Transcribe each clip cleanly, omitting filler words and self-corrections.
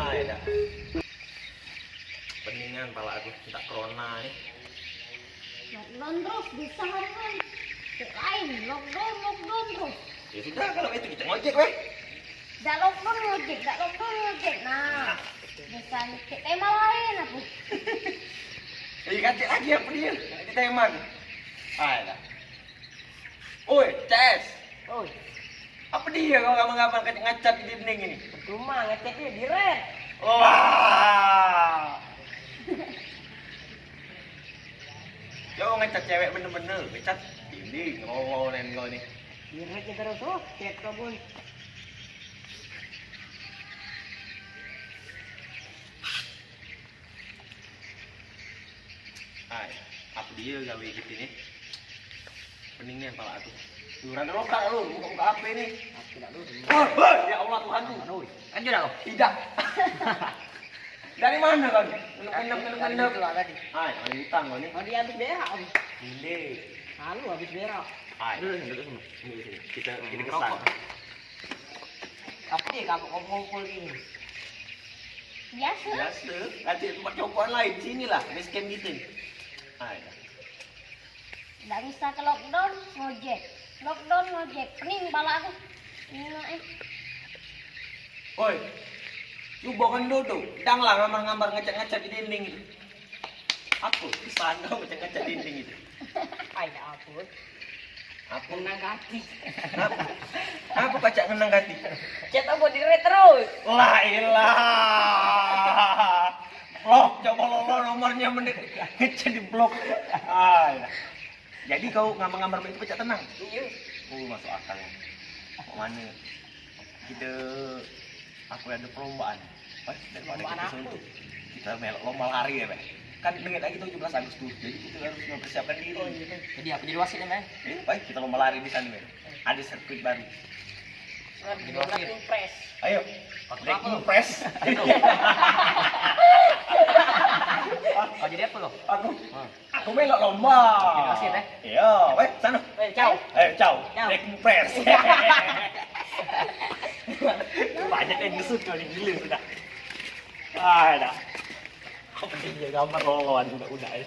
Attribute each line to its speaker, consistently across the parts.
Speaker 1: Ay, dah. Peningan pala aku tak corona nih.
Speaker 2: Lockdown terus bisa kan? Lain lockdown terus.
Speaker 1: Ya sudah kalau itu kita ngojek weh.
Speaker 2: Dak lockdown ngojek. Nah, bisa nyekik tema lain aku.
Speaker 1: Jadi ganti lagi apa dia? Di teman. Ay, dah. Oi, Ces.
Speaker 3: Oi,
Speaker 1: Apa dia kau ngapa-ngapa ngacat di dinding ini?
Speaker 3: percuma ngeceknya di red.
Speaker 1: Wah. Coba ngecat cewek bener-bener, ngecat dinding, ngowonen kau nih.
Speaker 3: Di rednya terus, oh, cek kebun.
Speaker 1: Ay, apa dia gawe gitu nih? Peningnya pala aku. Duran lo kak lu, buka HP nih.
Speaker 3: Aku tidak dulu.
Speaker 1: Oh, ya Allah Tuhanku.
Speaker 3: Aduh, kan sudah kau.
Speaker 1: Tidak. Dari mana kau? Kendap.
Speaker 3: Itu lah tadi.
Speaker 1: Ay, ada utang kau nih.
Speaker 3: Oh, dia habis berak, Om.
Speaker 1: Ini.
Speaker 3: Lalu habis berak.
Speaker 1: Ay, dulu sini. Kita ini kesan.
Speaker 3: Rokok. Apa dia kamu kumpul ini?
Speaker 2: Biasa.
Speaker 1: Biasa, nanti tempat cokokan lain sini lah, base camp gitu. Ay.
Speaker 2: Nggak bisa ke lockdown ngojek. Pening pala aku. Nah,
Speaker 1: Oi, coba kan dulu, dang lah ngambar-ngambar ngecat-ngecat di dinding itu. Aku di sana ngecat-ngecat dinding itu.
Speaker 3: Ay, ampun.
Speaker 1: Apa?
Speaker 3: Menang kaki.
Speaker 1: Apa kaca ngenang hati?
Speaker 3: Cek apa di red terus.
Speaker 1: La ilah. Blok, coba lo nomornya menit ngecat di blok. Ay. Jadi kau ngambar-ngambar itu pecah tenang.
Speaker 3: Iya.
Speaker 1: Masuk akal. Mana? Kita aku ada perlombaan. Daripada
Speaker 3: Perlombaan
Speaker 1: kita
Speaker 3: apa?
Speaker 1: suntuk. Kita melok lomba lari ya, Pak. Kan bentar lagi 17 Agustus. Jadi kita harus mempersiapkan diri.
Speaker 3: Oh, iya. Jadi apa jadi wasit namanya?
Speaker 1: Baik, kita lomba lari di sana, Pak. Ada sirkuit baru.
Speaker 3: Jadi wasit. Impres.
Speaker 1: Ayo. Breaking press.
Speaker 3: Oh, jadi apa lo?
Speaker 1: Aku melok lomba.
Speaker 3: Jadi wasit, eh?
Speaker 1: Iya, weh, sana.
Speaker 3: Ciao.
Speaker 1: Ciao.
Speaker 3: Ciao.
Speaker 1: Breaking press. Banyak yang nyusut kali gila sudah. Dah. Apa dia gambar lawan udah ya.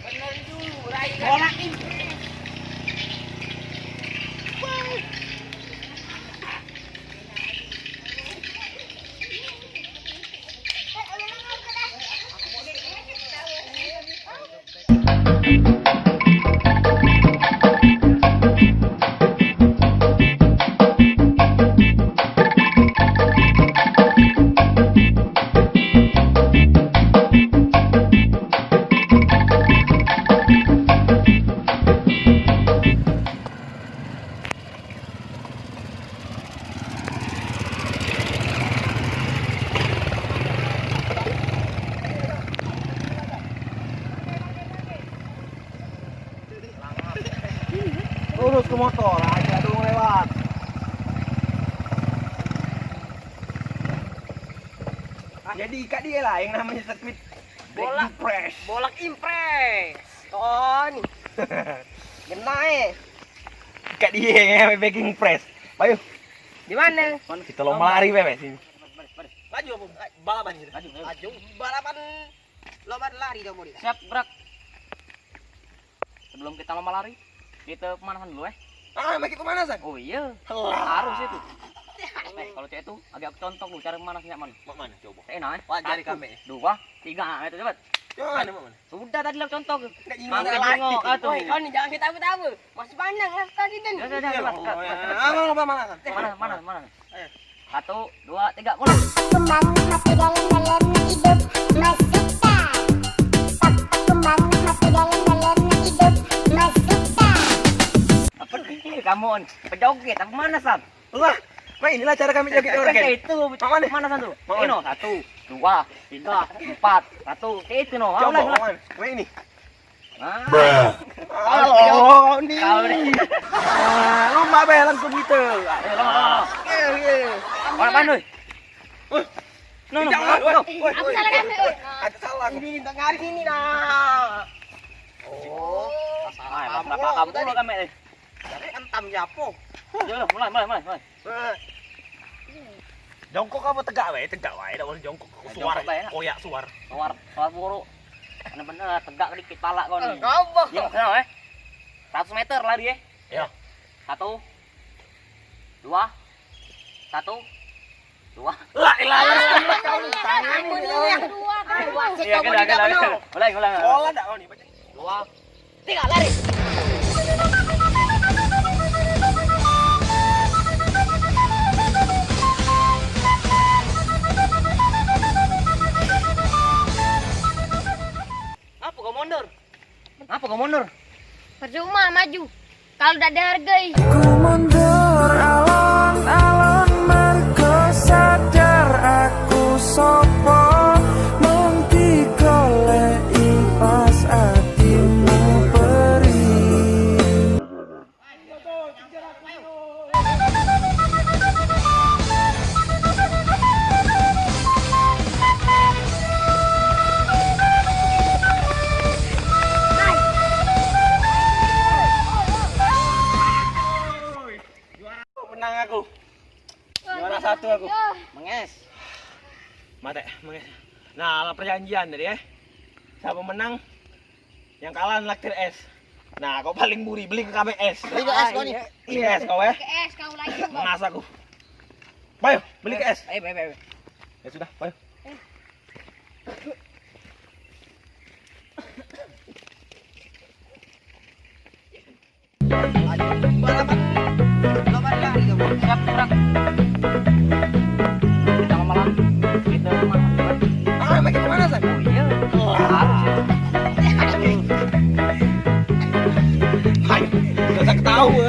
Speaker 3: Bener dulu, Rai.
Speaker 1: Bola ini. Lurus ke motor, aja dulu lewat. Jadi ikat dia lah yang namanya sirkuit
Speaker 3: Bola.
Speaker 1: breaking press.
Speaker 3: Bolak impres. Oh, nih. Genai.
Speaker 1: Ikat dia yang namanya breaking press. Ayo,
Speaker 3: Di mana?
Speaker 1: kita lomba lari Bebe sini.
Speaker 3: Maju, balapan gitu. Maju. Balapan lomba lari kamu dia. Siap, gerak. Sebelum kita lomba lari, kita pemanasan dulu
Speaker 1: Makin pemanasan.
Speaker 3: Oh iya,
Speaker 1: Lah.
Speaker 3: harus itu. Kalau cek itu agak contoh lu cara memanasnya mana?
Speaker 1: Mana coba?
Speaker 3: Enak.
Speaker 1: Wah, jari
Speaker 3: 1,
Speaker 1: kami.
Speaker 3: 2, 3, itu cepat.
Speaker 1: Mana mana?
Speaker 3: Sudah tadi lah contoh.
Speaker 1: Nggak ingin
Speaker 3: Mangkir
Speaker 1: lagi.
Speaker 3: bengok atuh.
Speaker 4: Oh, ini jangan kita tahu. Masih panjang lah tadi dan.
Speaker 3: Ya, cepat.
Speaker 1: Mana pemanasan?
Speaker 3: Mana? 1, 2, 3, mulai.
Speaker 2: Kembang hati dalam hidup masukkan. Kembang hati dalam hidup masukkan.
Speaker 3: Apa ini kamu? Pejoget apa mana, San?
Speaker 1: Lah, inilah cara kami joget orang kan.
Speaker 3: Itu mana San tuh?
Speaker 1: Mana?
Speaker 3: Ini 1, 2, 3, 4, 1. Itu no.
Speaker 1: Coba,
Speaker 3: Ulang.
Speaker 1: mana ini?
Speaker 3: Ah.
Speaker 1: Halo, nih.
Speaker 3: Kau nih.
Speaker 1: Lomba be langsung gitu.
Speaker 3: Ayo, lama. Mana pandu? No.
Speaker 2: Aku salah kami.
Speaker 1: Ada salah.
Speaker 4: Ini tak ngaris ini nah.
Speaker 3: Oh, salah. Berapa kamu lo kami? Jadi entam japo.
Speaker 1: Ya, mulai.
Speaker 3: Eh,
Speaker 1: Jongkok apa tegak wae? Tegak wae, dak boleh jongkok. Suar, koyak suar.
Speaker 5: Suar buruk. Bener-bener tegak dikit pala kau nih.
Speaker 3: gombok.
Speaker 5: Yang sana 100 meter lari ya.
Speaker 1: Ya.
Speaker 5: 1 2 1 2.
Speaker 1: La ilaha
Speaker 2: Tangan dua kan.
Speaker 3: Wasit
Speaker 5: Iya,
Speaker 3: kamu
Speaker 5: kena.
Speaker 3: tidak penuh.
Speaker 5: Ulang.
Speaker 1: Sekolah dak kau nih?
Speaker 5: 2 3 lari. Apa kau mundur?
Speaker 2: Percuma maju. Kalau udah dihargai.
Speaker 6: Ku mundur alon-alon mergo sadar aku sopo mung digoleki pas atimu perih.
Speaker 1: Menang aku. Juara 1 aku.
Speaker 5: Menges.
Speaker 1: Mate, menges. Nah, perjanjian tadi ya. Siapa menang? Yang kalah naktir es. Nah, kau paling buri beli ke KBS.
Speaker 3: Beli ke es kau nih.
Speaker 1: Beli ke es kau ya.
Speaker 2: Ke es kau lagi.
Speaker 1: Mengas aku. Bayo, beli ke es.
Speaker 5: Ayo.
Speaker 1: Ya sudah, bayo.
Speaker 3: Balapan lomba lari kamu.
Speaker 5: Siap, gerak. Kita malam. Kita
Speaker 3: Ah, makin mana sih?
Speaker 5: Oh iya. Harus ya.
Speaker 1: Hai, gak usah ketawa.